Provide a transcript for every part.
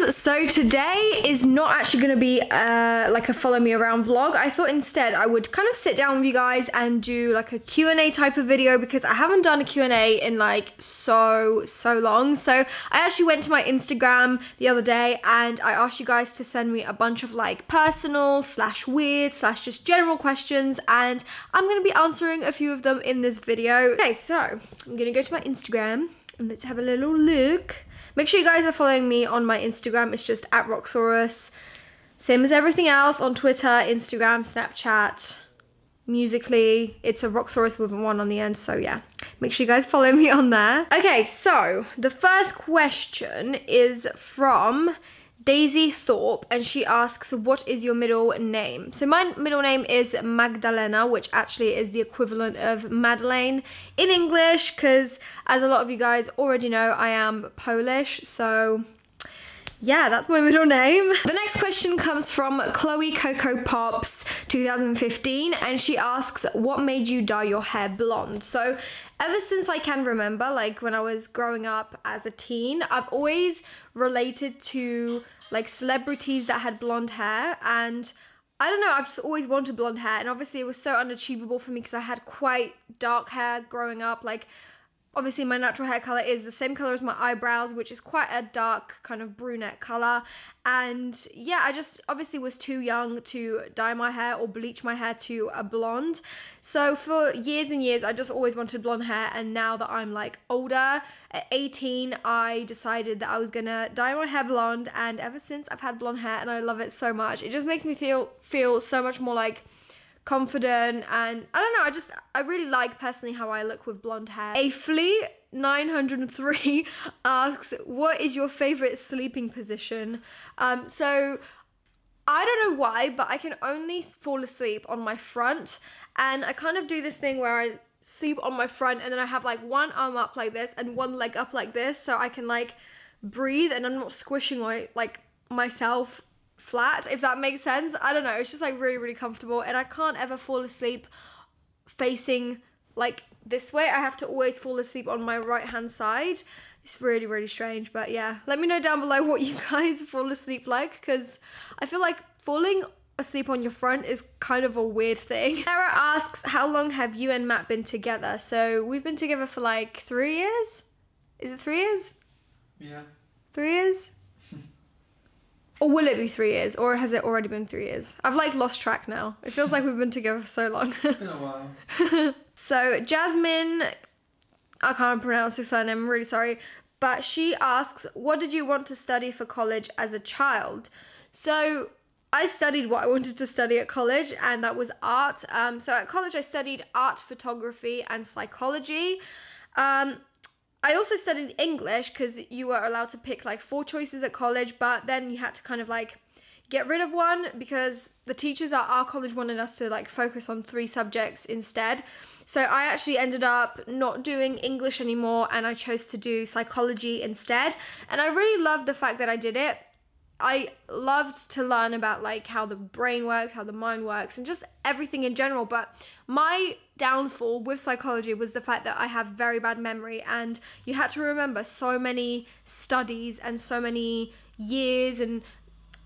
guys, so today is not actually going to be like a follow me around vlog. I thought instead I would kind of sit down with you guys and do like a Q&A type of video because I haven't done a Q&A in like so long. So I actually went to my Instagram the other day and I asked you guys to send me a bunch of like personal / weird / just general questions, and I'm going to be answering a few of them in this video. Okay, so I'm going to go to my Instagram and let's have a little look. Make sure you guys are following me on my Instagram. It's just at Roxxsaurus. Same as everything else on Twitter, Instagram, Snapchat, Musically. It's a Roxxsaurus with one on the end. So yeah, make sure you guys follow me on there. Okay, so the first question is from Daisy Thorpe, and she asks, what is your middle name? So my middle name is Magdalena, which actually is the equivalent of Madeleine in English, because as a lot of you guys already know, I am Polish, so yeah, that's my middle name. The next question comes from Chloe Coco Pops 2015, and she asks, what made you dye your hair blonde? So ever since I can remember, like when I was growing up as a teen, I've always related to like celebrities that had blonde hair, and I don't know, I've just always wanted blonde hair, and obviously it was so unachievable for me because I had quite dark hair growing up. Like obviously my natural hair color is the same color as my eyebrows, which is quite a dark kind of brunette color. And yeah, I just obviously was too young to dye my hair or bleach my hair to a blonde. So for years and years, I just always wanted blonde hair. And now that I'm like older, at 18, I decided that I was gonna dye my hair blonde. And ever since, I've had blonde hair and I love it so much. It just makes me feel so much more like confident, and I don't know, I really like personally how I look with blonde hair. A Flea 903 asks, what is your favorite sleeping position? So I don't know why, but I can only fall asleep on my front, and I kind of do this thing where I sleep on my front and then I have like one arm up like this and one leg up like this, so I can like breathe and I'm not squishing like myself flat, if that makes sense. I don't know, it's just like really comfortable, and I can't ever fall asleep facing like this way. I have to always fall asleep on my right hand side. It's really strange, but yeah, let me know down below what you guys fall asleep like, because I feel like falling asleep on your front is kind of a weird thing. Sarah asks, how long have you and Matt been together? So we've been together for like 3 years. Is it 3 years? Yeah. 3 years? Or will it be 3 years? Or has it already been 3 years? I've like lost track now. It feels like we've been together for so long. It's been a while. So Jasmine, I can't pronounce her surname, I'm really sorry. But she asks, what did you want to study for college as a child? So I studied what I wanted to study at college, and that was art. So at college I studied art, photography and psychology. I also studied English because you were allowed to pick like 4 choices at college, but then you had to kind of like get rid of one because the teachers at our college wanted us to like focus on 3 subjects instead. So I actually ended up not doing English anymore, and I chose to do psychology instead. And I really loved the fact that I did it. I loved to learn about like how the brain works, how the mind works, and just everything in general. But my downfall with psychology was the fact that I have very bad memory, and you had to remember so many studies and so many years, and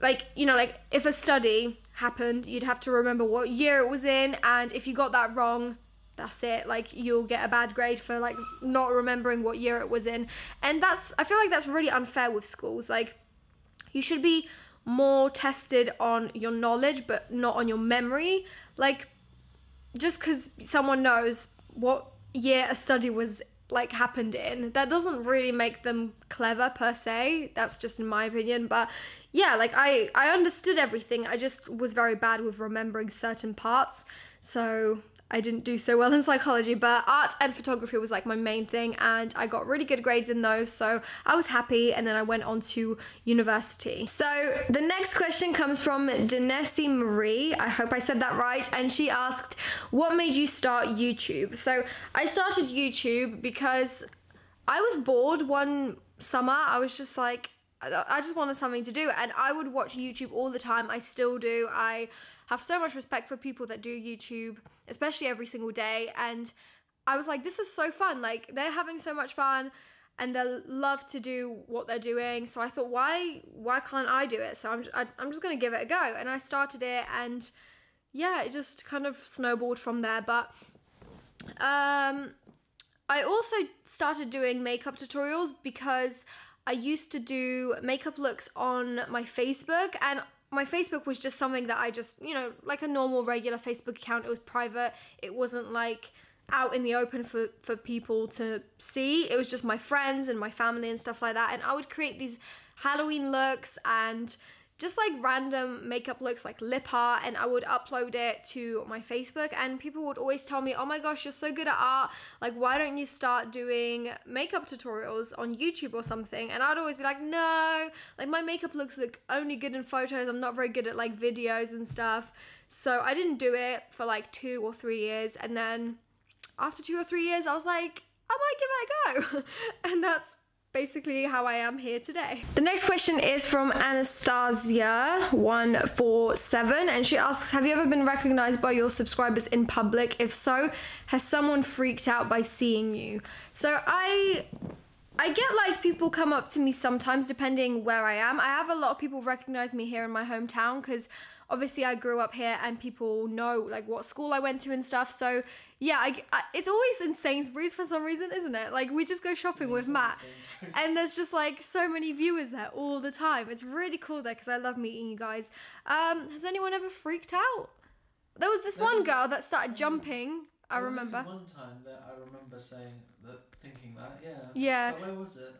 like, you know, like if a study happened, you'd have to remember what year it was in, and if you got that wrong, that's it, like you'll get a bad grade for like not remembering what year it was in. And I feel like that's really unfair with schools. Like, you should be more tested on your knowledge, but not on your memory. Like, just because someone knows what year a study was like happened in, that doesn't really make them clever per se. That's just in my opinion. But yeah, like I understood everything. I just was very bad with remembering certain parts. So I didn't do so well in psychology, but art and photography was like my main thing, and I got really good grades in those, so I was happy, and then I went on to university. So the next question comes from Denesi Marie, I hope I said that right, and she asked, what made you start YouTube? So I started YouTube because I was bored one summer. I was just like, I just wanted something to do, and I would watch YouTube all the time. I still do. I have so much respect for people that do YouTube, especially every single day, and I was like, this is so fun. Like, they're having so much fun, and they love to do what they're doing. So I thought, why can't I do it? So I'm just gonna give it a go, and I started it, and yeah, it just kind of snowballed from there. But I also started doing makeup tutorials because I used to do makeup looks on my Facebook, and my Facebook was just something that I just, you know, like a normal regular Facebook account. It was private. It wasn't like out in the open for people to see. It was just my friends and my family and stuff like that. And I would create these Halloween looks and just like random makeup looks like lip art, and I would upload it to my Facebook, and people would always tell me, oh my gosh, you're so good at art, like why don't you start doing makeup tutorials on YouTube or something? And I'd always be like, no, like my makeup looks look only good in photos, I'm not very good at like videos and stuff. So I didn't do it for like 2 or 3 years, and then after 2 or 3 years I was like, I might give it a go. And that's basically how I am here today. The next question is from Anastasia147, and she asks, have you ever been recognized by your subscribers in public? If so, has someone freaked out by seeing you? So I get like people come up to me sometimes depending where I am. I have a lot of people recognize me here in my hometown because obviously I grew up here and people know like what school I went to and stuff. So yeah, it's always in Sainsbury's for some reason, isn't it? Like we just go shopping with Matt and there's just like so many viewers there all the time. It's really cool there because I love meeting you guys. Has anyone ever freaked out? There was this one girl that started jumping. I remember. One time that I remember saying that, thinking that, yeah. Yeah. But where was it?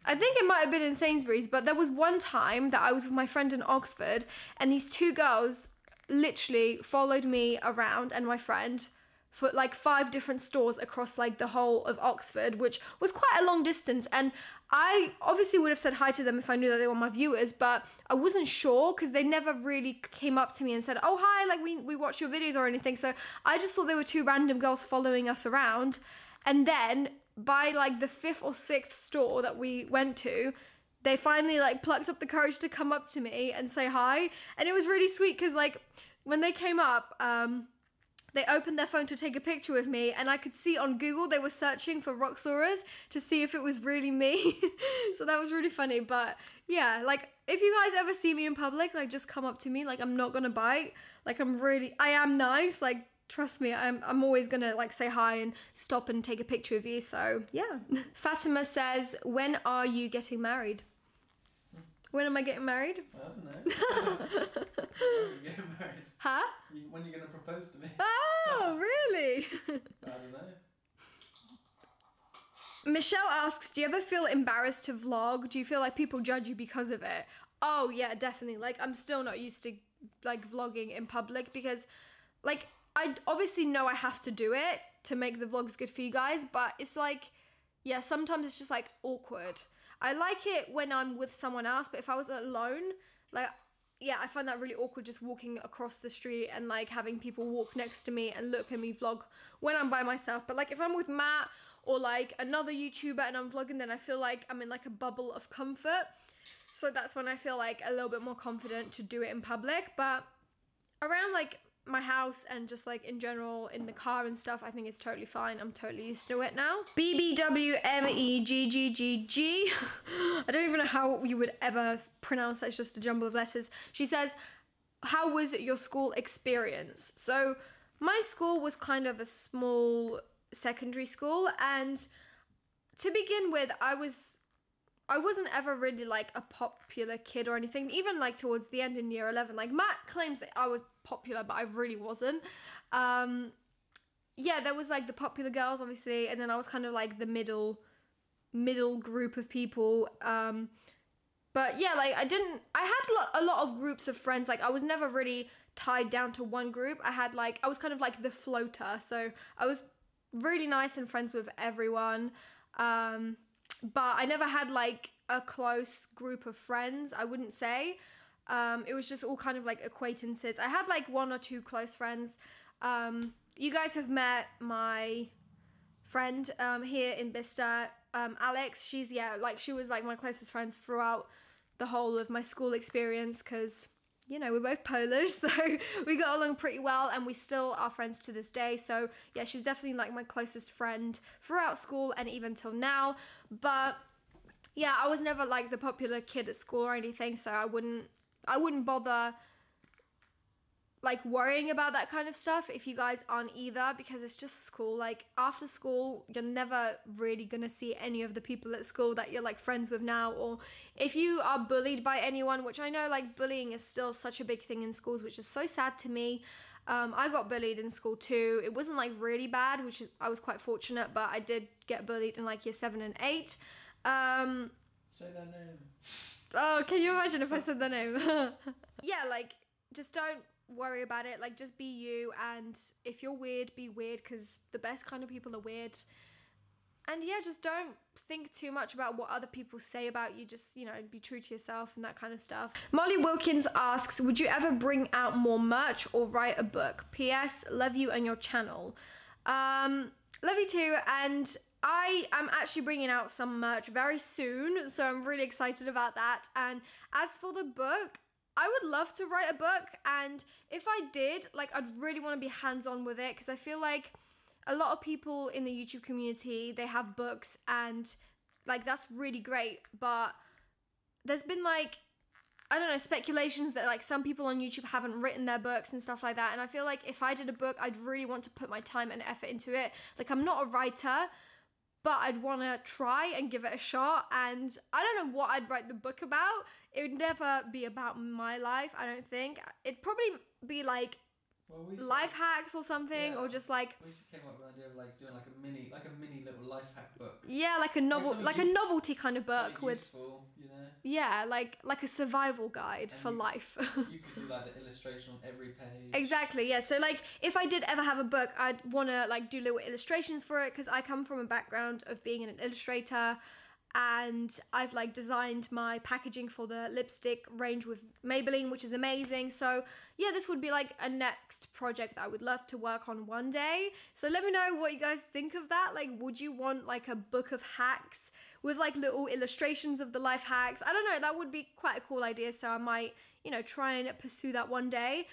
I think it might have been in Sainsbury's, but there was one time that I was with my friend in Oxford, and these 2 girls literally followed me around and my friend for like 5 different stores across like the whole of Oxford, which was quite a long distance. And I obviously would have said hi to them if I knew that they were my viewers, but I wasn't sure because they never really came up to me and said, oh hi, like we watch your videos or anything. So I just thought they were 2 random girls following us around. And then by like the 5th or 6th store that we went to, they finally like plucked up the courage to come up to me and say hi. And it was really sweet because like when they came up, they opened their phone to take a picture with me, and I could see on Google they were searching for Roxxsaurus to see if it was really me. So that was really funny. But yeah, like if you guys ever see me in public, like just come up to me. Like I'm not gonna bite. Like I am nice. Like trust me, I'm always gonna like say hi and stop and take a picture of you. So yeah. Fatima says, when are you getting married? When am I getting married? I don't know. When are you getting married? Huh? When are you going to propose to me? Oh, really? I don't know. Michelle asks, do you ever feel embarrassed to vlog? Do you feel like people judge you because of it? Oh yeah, definitely. Like I'm still not used to like vlogging in public because like I obviously know I have to do it to make the vlogs good for you guys, but it's like, yeah, sometimes it's just like awkward. I like it when I'm with someone else, but if I was alone, like, yeah, I find that really awkward just walking across the street and like having people walk next to me and look at me vlog when I'm by myself. But like if I'm with Matt or like another YouTuber and I'm vlogging, then I feel like I'm in like a bubble of comfort. So that's when I feel like a little bit more confident to do it in public. But around like my house and just like in general in the car and stuff, I think it's totally fine. I'm totally used to it now. BBWMEGGGG. I don't even know how you would ever pronounce that. It's just a jumble of letters. She says, how was your school experience? So my school was kind of a small secondary school, and to begin with, I wasn't ever really like a popular kid or anything. Even like towards the end in year 11, like Matt claims that I was popular, but I really wasn't. Yeah, there was like the popular girls obviously, and then I was kind of like the middle group of people. But yeah, like I had a lot of groups of friends. Like I was never really tied down to one group. I was kind of like the floater. So I was really nice and friends with everyone. But I never had like a close group of friends, I wouldn't say. It was just all kind of like acquaintances. I had like 1 or 2 close friends. You guys have met my friend here in Bicester, Alex. She was like my closest friends throughout the whole of my school experience because you know, we're both Polish, so we got along pretty well, and we still are friends to this day. So yeah, she's definitely like my closest friend throughout school and even till now. But yeah, I was never like the popular kid at school or anything, so I wouldn't bother like worrying about that kind of stuff if you guys aren't either, because it's just school. Like after school, you're never really gonna see any of the people at school that you're like friends with now. Or if you are bullied by anyone, which I know like bullying is still such a big thing in schools, which is so sad to me. I got bullied in school too. It wasn't like really bad, which is, I was quite fortunate, but I did get bullied in like year 7 and 8. Say their name. Oh, can you imagine if I said their name? Yeah, like just don't worry about it. Like just be you, and if you're weird, be weird, because the best kind of people are weird. And yeah, just don't think too much about what other people say about you. Just, you know, be true to yourself and that kind of stuff. Molly Wilkins asks, would you ever bring out more merch or write a book? PS, love you and your channel. Love you too, and I am actually bringing out some merch very soon, so I'm really excited about that. And as for the book, I would love to write a book, and if I did, like, I'd really want to be hands-on with it, because I feel like a lot of people in the YouTube community, they have books, and like that's really great, but there's been like, I don't know, speculations that like some people on YouTube haven't written their books and stuff like that, and I feel like if I did a book, I'd really want to put my time and effort into it. Like, I'm not a writer, but I'd want to try and give it a shot, and I don't know what I'd write the book about. It would never be about my life, I don't think. It'd probably be like life hacks or something, or just like, we came up with an idea of like doing like a mini little life hack book. Yeah, like a novel, like a novelty kind of book with useful, you know. Yeah, like a survival guide for life. You could do like the illustration on every page. Exactly, yeah. So like if I did ever have a book, I'd want to like do little illustrations for it, because I come from a background of being an illustrator, and I've like designed my packaging for the lipstick range with Maybelline, which is amazing. So yeah, this would be like a next project that I would love to work on one day. So let me know what you guys think of that. Like, would you want like a book of hacks with like little illustrations of the life hacks? I don't know, that would be quite a cool idea, so I might, you know, try and pursue that one day.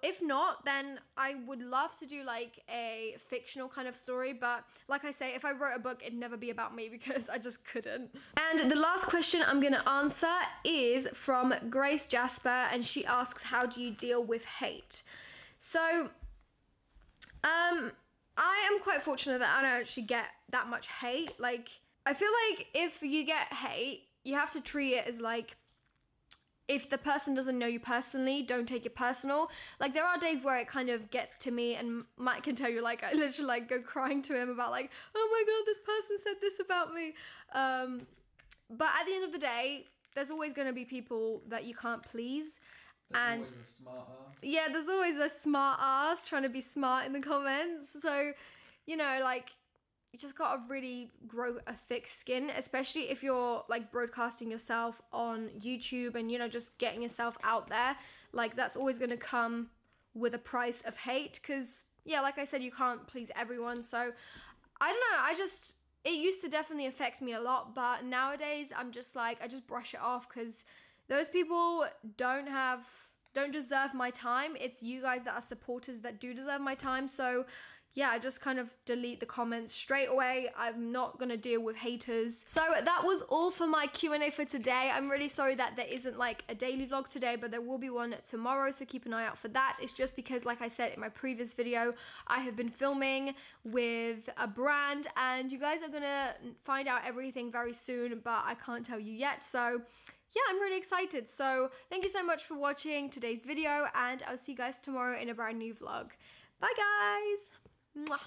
If not, then I would love to do like a fictional kind of story, but like I say, if I wrote a book, it'd never be about me, because I just couldn't. And the last question I'm gonna answer is from Grace Jasper, and she asks, how do you deal with hate? So I am quite fortunate that I don't actually get that much hate. Like, I feel like if you get hate, you have to treat it as like, if the person doesn't know you personally, don't take it personal. Like, there are days where it kind of gets to me, and Matt can tell you, like, I literally like go crying to him about like, oh my god, this person said this about me. But at the end of the day, there's always going to be people that you can't please. There's always a smart ass. Yeah, there's always a smart ass trying to be smart in the comments. So, you know, like, you just gotta really grow a thick skin, especially if you're like broadcasting yourself on YouTube and, you know, just getting yourself out there. Like, that's always gonna come with a price of hate, because yeah, like I said, you can't please everyone. So I don't know, it used to definitely affect me a lot, but nowadays I'm just like, I just brush it off, because those people don't deserve my time. It's you guys that are supporters that do deserve my time. So yeah, I just kind of delete the comments straight away. I'm not gonna deal with haters. So that was all for my Q&A for today. I'm really sorry that there isn't like a daily vlog today, but there will be one tomorrow, so keep an eye out for that. It's just because, like I said in my previous video, I have been filming with a brand, and you guys are gonna find out everything very soon, but I can't tell you yet. So yeah, I'm really excited. So thank you so much for watching today's video, and I'll see you guys tomorrow in a brand new vlog. Bye guys! Mwah.